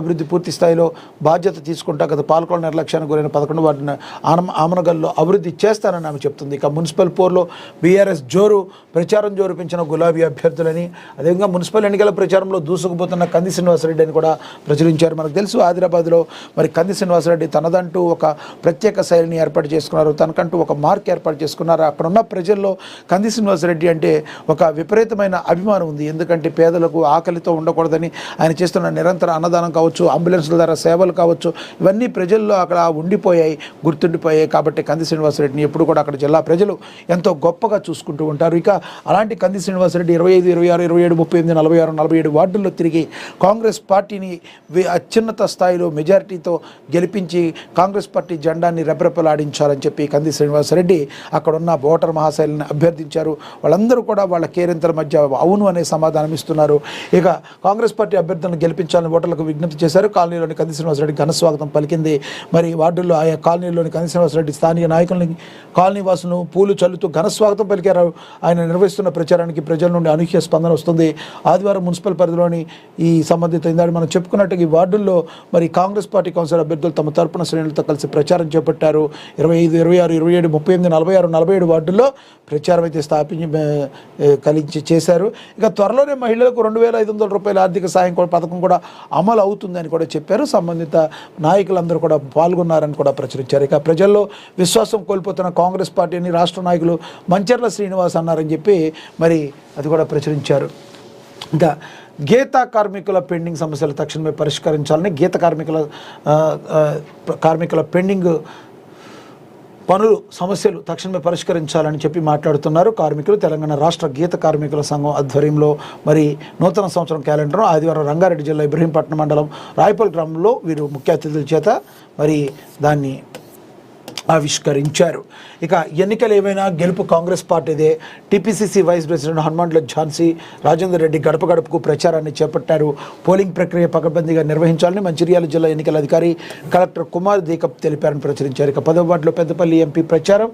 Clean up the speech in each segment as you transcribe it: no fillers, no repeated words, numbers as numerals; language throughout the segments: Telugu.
అభివృద్ధి పూర్తి స్థాయిలో బాధ్యత తీసుకుంటా గత పాలకుల నిర్లక్ష్యానికి గురైన 11 వార్డున ఆమనగల్లో అభివృద్ధి చేస్తానని ఆమె చెప్తుంది. ఇక మున్సిపల్ పోర్లో బీఆర్ఎస్ ప్రచారం జోరు పెంచిన గులాబీ అభ్యర్థులని, అదేవిధంగా మున్సిపల్ ఎన్నికల ప్రచారంలో దూసుకుపోతున్న కంది శ్రీనివాసరెడ్డి అని కూడా ప్రచురించారు. మనకు తెలుసు ఆదిలాబాద్లో మరి కంది శ్రీనివాసరెడ్డి తనదంటూ ఒక ప్రత్యేక శైలిని ఏర్పాటు చేసుకున్నారు, తనకంటూ ఒక మార్క్ ఏర్పాటు చేసుకున్నారు. అక్కడున్న ప్రజల్లో కంది శ్రీనివాసరెడ్డి అంటే ఒక విపరీతమైన అభిమానం ఉంది. ఎందుకంటే పేదలకు ఆకలితో ఉండకూడదని ఆయన చేస్తున్న నిరంతర అన్నదానం కావచ్చు, అంబులెన్స్ల ద్వారా సేవలు కావచ్చు, ఇవన్నీ ప్రజల్లో అక్కడ గుర్తుండిపోయాయి. కాబట్టి కంది శ్రీనివాసరెడ్డిని ఎప్పుడు కూడా అక్కడ జిల్లా ప్రజలు ఎంతో గొప్పగా చూసుకుంటూ ఉంటారు. ఇక అలాంటి కంది శ్రీనివాసరెడ్డి 25, 26, 27, 38, 46, 47 వార్డుల్లో తిరిగి కాంగ్రెస్ పార్టీని అత్యున్నత స్థాయిలో మెజారిటీతో గెలిపించి కాంగ్రెస్ పార్టీ జెండాన్ని రెపరెపలాడించాలని చెప్పి కంది శ్రీనివాసరెడ్డి అక్కడున్న ఓటర్ మహాశైలిని అభ్యర్థించారు. వాళ్ళందరూ కూడా వాళ్ళ కేరింతల మధ్య అవును అనే సమాధానం ఇస్తున్నారు. ఇక కాంగ్రెస్ పార్టీ అభ్యర్థులను గెలిపించాలని ఓటర్లకు విజ్ఞప్తి చేశారు. కాలనీలోని కంది శ్రీనివాసరెడ్డి ఘన స్వాగతం పలికింది. మరి వార్డుల్లో ఆయా కాలనీలోని కంది శ్రీనివాసరెడ్డి స్థానిక నాయకులని, కాలనీ వాసులను పూలు చల్లుతూ ఘన స్వాగతం పలికారు. ఆయన నిర్వహిస్తున్న ప్రచారానికి ప్రజల నుండి అనూహ్య స్పందన వస్తుంది. ఆదివారం మున్సిపల్ పరిధిలోని ఈ సంబంధిత ఇందాక మనం చెప్పుకున్నట్టుగా ఈ వార్డుల్లో మరి కాంగ్రెస్ పార్టీ కౌన్సిలర్ అభ్యర్థులు తమ తరపున శ్రేణులతో కలిసి ప్రచారం చేపట్టారు. 25, 26, 27, 38, 46, 47 వార్డుల్లో ప్రచారం అయితే కలిగి చేశారు. ఇక త్వరలోనే మహిళలకు 2,500 రూపాయల ఆర్థిక సాయం పథకం కూడా అమలు అవుతుందని కూడా చెప్పారు. సంబంధిత నాయకులందరూ కూడా పాల్గొన్నారని కూడా ప్రచురించారు. ఇక ప్రజల్లో విశ్వాసం కోల్పోతున్న కాంగ్రెస్ పార్టీని రాష్ట్ర నాయకులు మంచెర్ల శ్రీనివాస్ అన్నారని చెప్పి మరి అది కూడా ప్రచురించారు. ఇంకా గీత కార్మికుల పెండింగ్ సమస్యలు తక్షణమే పరిష్కరించాలని, గీత కార్మికుల పెండింగ్ పనులు సమస్యలు తక్షణమే పరిష్కరించాలని చెప్పి మాట్లాడుతున్నారు కార్మికులు. తెలంగాణ రాష్ట్ర గీత కార్మికుల సంఘం ఆధ్వర్యంలో మరి నూతన సంవత్సరం క్యాలెండర్ ఆదివారం రంగారెడ్డి జిల్లా ఇబ్రహీంపట్నం మండలం రాయపల్ గ్రామంలో వీరు ముఖ్య అతిథుల చేత మరి దాన్ని ఆవిష్కరించారు. ఇక ఎన్నికలు ఏమైనా గెలుపు కాంగ్రెస్ పార్టీదే. TPCC vice president Hanumandla Jhansi Rajender Reddy గడప గడపకు ప్రచారాన్ని చేపట్టారు. పోలింగ్ ప్రక్రియ పకడ్బందీగా నిర్వహించాలని మంచిర్యాల జిల్లా ఎన్నికల అధికారి కలెక్టర్ కుమార్ దీకప్ తెలిపారని ప్రచురించారు. ఇక 10వ వార్డులో పెద్దపల్లి ఎంపీ ప్రచారం,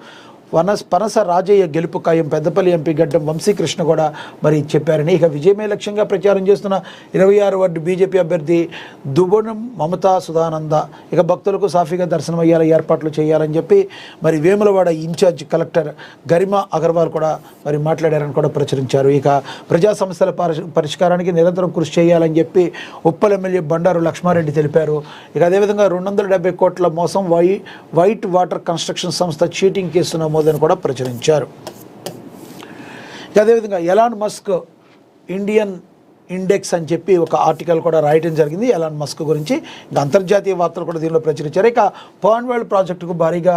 పనస రాజయ్య గెలుపు ఖాయం, పెద్దపల్లి ఎంపీ గడ్డం వంశీకృష్ణ కూడా మరి చెప్పారని. ఇక విజయమే లక్ష్యంగా ప్రచారం చేస్తున్న 26 వార్డు బీజేపీ అభ్యర్థి దుబోనం మమతా సుధానంద ఇక భక్తులకు సాఫీగా దర్శనమయ్యేలా ఏర్పాట్లు చేయాలని చెప్పి మరి వేములవాడ ఇన్ఛార్జ్ కలెక్టర్ గరిమా అగర్వాల్ కూడా మరి మాట్లాడారని కూడా ప్రచురించారు. ఇక ప్రజా సమస్యల పరిష్కారానికి నిరంతరం కృషి చేయాలని చెప్పి ఉప్పల్ ఎమ్మెల్యే బండారు లక్ష్మారెడ్డి తెలిపారు. ఇక అదేవిధంగా 270 కోట్ల మోసం వైట్ వాటర్ కన్స్ట్రక్షన్ సంస్థ చీటింగ్ కేసు నమోదని కూడా ప్రచురించారు. అదేవిధంగా ఎలాన్ మస్క్ ఇండియన్ ఇండెక్స్ అని చెప్పి ఒక ఆర్టికల్ కూడా రాయటం జరిగింది ఎలాన్ మస్క్ గురించి. ఇంకా అంతర్జాతీయ వార్తలు కూడా దీనిలో ప్రచురించారు. ఇక పవన్ వరల్డ్ ప్రాజెక్టుకు భారీగా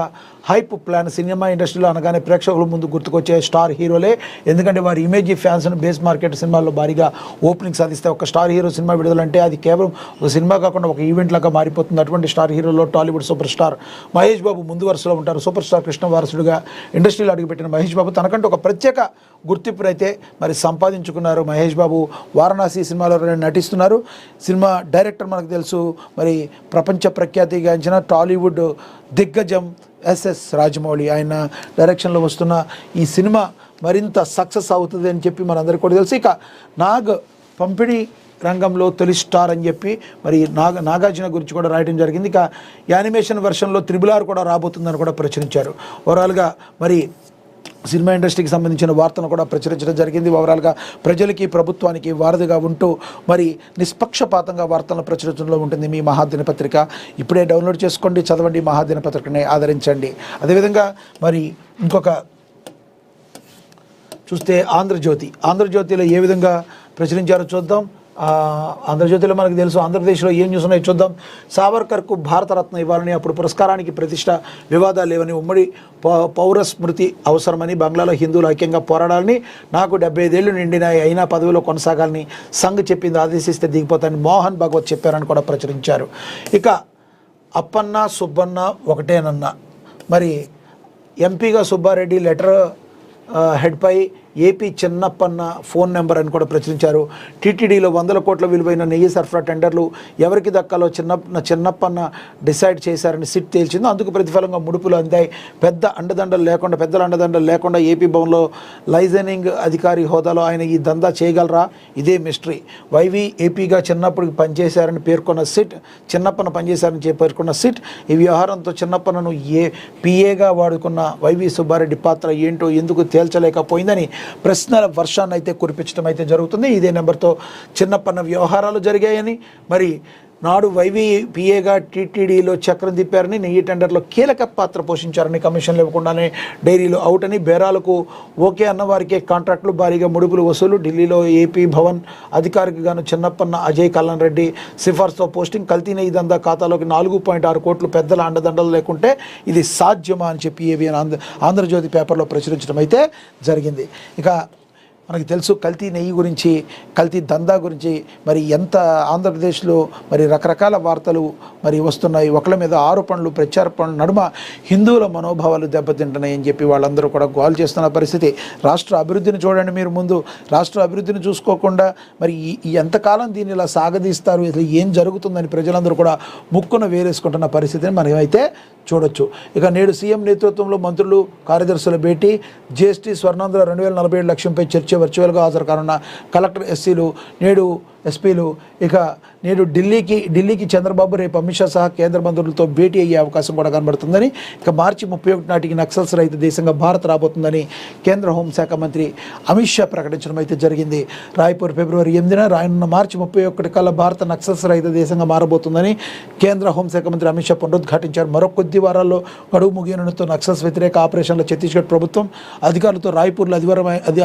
హైప్ ప్లాన్. సినిమా ఇండస్ట్రీలో అనగానే ప్రేక్షకుల ముందు గుర్తుకొచ్చే స్టార్ హీరోలే. ఎందుకంటే వారి ఇమేజీ ఫ్యాన్స్ను బేస్ మార్కెట్ సినిమాల్లో భారీగా ఓపెనింగ్ సాధిస్తే ఒక స్టార్ హీరో సినిమా విడుదలంటే అది కేవలం ఒక సినిమా కాకుండా ఒక ఈవెంట్ లాగా మారిపోతుంది. అటువంటి స్టార్ హీరోలో టాలీవుడ్ సూపర్ స్టార్ మహేష్ బాబు ముందు వరుసలో ఉంటారు. సూపర్ స్టార్ కృష్ణ వారసుడిగా ఇండస్ట్రీలో అడుగుపెట్టిన మహేష్ బాబు తనకంటూ ఒక ప్రత్యేక గుర్తింపునైతే మరి సంపాదించుకున్నారు. మహేష్ బాబు వారణాసి సినిమాలో నటిస్తున్నారు. సినిమా డైరెక్టర్ మనకు తెలుసు మరి ప్రపంచ ప్రఖ్యాతిగాంచిన టాలీవుడ్ దిగ్గజం ఎస్ఎస్ రాజమౌళి. ఆయన డైరెక్షన్లో వస్తున్న ఈ సినిమా మరింత సక్సెస్ అవుతుంది అని చెప్పి మనందరికీ కూడా తెలుసు. ఇక పంపిణీ రంగంలో తొలి స్టార్ అని చెప్పి మరి నాగార్జున గురించి కూడా రాయడం జరిగింది. ఇక యానిమేషన్ వెర్షన్లో RRR కూడా రాబోతుందని కూడా ప్రచురించారు. ఓవరాల్గా మరి సినిమా ఇండస్ట్రీకి సంబంధించిన వార్తను కూడా ప్రచురించడం జరిగింది. ఓవరాల్గా ప్రజలకి ప్రభుత్వానికి వారధిగా ఉంటూ మరి నిష్పక్షపాతంగా వార్తలను ప్రచురించడంలో ఉంటుంది మీ మహాదినపత్రిక. ఇప్పుడే డౌన్లోడ్ చేసుకోండి, చదవండి, మహాదినపత్రికని ఆదరించండి. అదేవిధంగా మరి ఇంకొక చూస్తే ఆంధ్రజ్యోతిలో ఏ విధంగా ప్రచురించారో చూద్దాం. ఆంధ్రజ్యోతిలో మనకు తెలుసు. ఆంధ్రప్రదేశ్లో ఏం న్యూస్ ఉన్నాయో చూద్దాం. సావర్కర్కు భారతరత్న ఇవ్వాలని, అప్పుడు పురస్కారానికి ప్రతిష్ట వివాదాలు లేవని, ఉమ్మడి పౌర స్మృతి అవసరమని, బంగ్లాలో హిందువులు ఐక్యంగా పోరాడాలని, నాకు 75 ఏళ్లు నిండినాయి అయినా పదవిలో కొనసాగాలని సంఘ్ చెప్పింది, ఆదేశిస్తే దిగిపోతానని మోహన్ భాగవత్ చెప్పారని కూడా ప్రచురించారు. ఇక అప్పన్న సుబ్బన్న ఒకటేనన్న మరి ఎంపీగా సుబ్బారెడ్డి లెటర్ హెడ్పై ఏపీ చిన్నప్పన్న ఫోన్ నెంబర్ అని కూడా ప్రచురించారు. టీటీడీలో 100 కోట్ల విలువైన నెయ్యి సరఫరా టెండర్లు ఎవరికి దక్కాలో చిన్నప్పన్న డిసైడ్ చేశారని సిట్ తేల్చింది. అందుకు ప్రతిఫలంగా ముడుపులు అందాయి. పెద్దల అండదండలు లేకుండా ఏపీ భవన్లో లైజనింగ్ అధికారి హోదాలో ఆయన ఈ దందా చేయగలరా? ఇదే మిస్టరీ. వైవి ఏపీగా చిన్నప్పుడు పనిచేశారని పేర్కొన్న సిట్ ఈ వ్యవహారంతో చిన్నప్పనను పిఏగా వాడుకున్న వైవి సుబ్బారెడ్డి పాత్ర ఏంటో ఎందుకు తేల్చలేకపోయిందని ప్రశ్నల వర్షాన్ని అయితే కురిపించడం అయితే జరుగుతుంది. ఇదే నెంబర్తో చిన్నప్పన్న వ్యవహారాలు జరిగాయని, మరి నాడు వైవి పిఏగా టీటీడీలో చక్రం తిప్పారని, నెయ్యి టెండర్లో కీలక పాత్ర పోషించారని, కమిషన్లు ఇవ్వకుండానే డైరీలో అవుట్ అని, బేరాలకు ఓకే అన్న వారికే కాంట్రాక్టులు, భారీగా ముడుపులు వసూలు, ఢిల్లీలో ఏపీ భవన్ అధికారికి గాను చిన్నప్పన్న అజయ్ కల్లాన్ రెడ్డి సిఫార్సుతో పోస్టింగ్, కల్తీ నెయ్యి దందా ఖాతాలోకి 4.6 కోట్లు, పెద్దల అండదండలు లేకుంటే ఇది సాధ్యమా అని చెప్పి ఏబిఎన్ ఆంధ్రజ్యోతి పేపర్లో ప్రచురించడం అయితే జరిగింది. ఇక మనకు తెలుసు కల్తీ నెయ్యి గురించి, కల్తీ దందా గురించి మరి ఎంత ఆంధ్రప్రదేశ్లో మరి రకరకాల వార్తలు మరి వస్తున్నాయి. ఒకళ్ళ మీద ఆరోపణలు, ప్రత్యారోపణలు నడుమ హిందువుల మనోభావాలు దెబ్బతింటున్నాయని చెప్పి వాళ్ళందరూ కూడా గోల్ చేస్తున్న పరిస్థితి. రాష్ట్ర అభివృద్ధిని చూడండి మీరు, ముందు రాష్ట్ర అభివృద్ధిని చూసుకోకుండా మరి ఎంతకాలం దీన్ని ఇలా సాగదీస్తారు, అసలు ఏం జరుగుతుందని ప్రజలందరూ కూడా ముక్కున వేరేసుకుంటున్న పరిస్థితిని మనమైతే చూడొచ్చు. ఇక నేడు సీఎం నేతృత్వంలో మంత్రులు, కార్యదర్శుల భేటీ, జీఎస్టీ స్వర్ణాంధ్ర 2047 లక్ష్యంపై చర్చ వర్చువల్గా హాజరు కానున్న కలెక్టర్, ఎస్పీలు. ఇక నేడు ఢిల్లీకి చంద్రబాబు, రేపు అమిత్ షా సహా కేంద్ర మంత్రులతో భేటీ అయ్యే అవకాశం కూడా కనబడుతుందని, ఇక మార్చి 31 నాటికి నక్సల్స్ రహిత దేశంగా భారత్ రాబోతుందని కేంద్ర హోంశాఖ మంత్రి అమిత్ షా ప్రకటించడం అయితే జరిగింది. రాయ్పూర్ ఫిబ్రవరి 8న, రానున్న మార్చి 31 కల్లా భారత నక్సల్స్ రహిత దేశంగా మారబోతుందని కేంద్ర హోంశాఖ మంత్రి అమిత్ షా పునరుద్ఘాటించారు. మరో కొద్ది వారాల్లో గడువు ముగియడంతో నక్సల్స్ వ్యతిరేక ఆపరేషన్ల ఛత్తీస్గఢ్ ప్రభుత్వం అధికారులతో రాయ్పూర్లో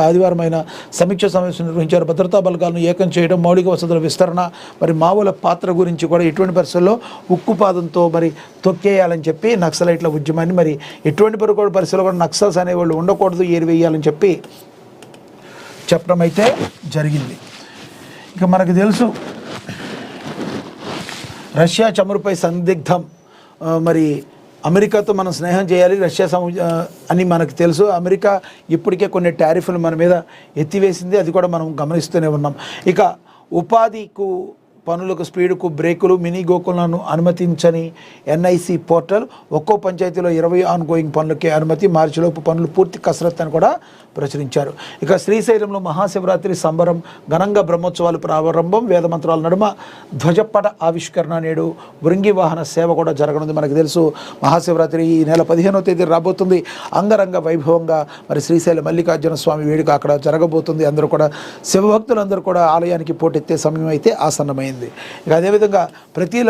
ఆదివారమైన సమీక్ష సమావేశం నిర్వహించారు. భద్రతా బలగాలను ఏకం చేయడం, మౌలిక వసతుల విస్తరణ, మరి మావోల పాత్ర గురించి కూడా ఎటువంటి పరిస్థితుల్లో ఉక్కుపాదంతో మరి తొక్కేయాలని చెప్పి నక్సలైట్ల ఉద్యమాన్ని మరి ఎటువంటి పరిస్థితుల్లో కూడా నక్సల్స్ అనేవాళ్ళు ఉండకూడదు, ఏరివేయాలని చెప్పి చెప్పడం అయితే జరిగింది. ఇక మనకు తెలుసు రష్యా చమురుపై సందిగ్ధం, మరి అమెరికాతో మనం స్నేహం చేయాలి అని మనకు తెలుసు. అమెరికా ఇప్పటికే కొన్ని టారిఫ్లు మన మీద ఎత్తివేసింది, అది కూడా మనం గమనిస్తూనే ఉన్నాం. ఇక ఉపాధికు, పనులకు, స్పీడుకు బ్రేకులు, మినీ గోకులను అనుమతించని ఎన్ఐసి పోర్టల్, ఒక్కో పంచాయతీలో 20 ఆన్గోయింగ్ పనులకే అనుమతి, మార్చిలోపు పనులు పూర్తి కసరత్తు అని కూడా ప్రచురించారు. ఇక శ్రీశైలంలో మహాశివరాత్రి సంబరం, ఘనంగా బ్రహ్మోత్సవాలు ప్రారంభం, వేదమంత్రాల నడుమ ధ్వజపట ఆవిష్కరణ, నేడు భృంగి వాహన సేవ కూడా జరగనుంది. మనకు తెలుసు మహాశివరాత్రి ఈ నెల 15వ తేదీ రాబోతుంది. అంగరంగ వైభవంగా మరి శ్రీశైల మల్లికార్జున స్వామి వేడుక అక్కడ జరగబోతుంది. అందరూ కూడా శివభక్తులందరూ కూడా ఆలయానికి పోటెత్తే సమయం అయితే ఆసన్నమైంది. ఇక అదేవిధంగా ప్రతి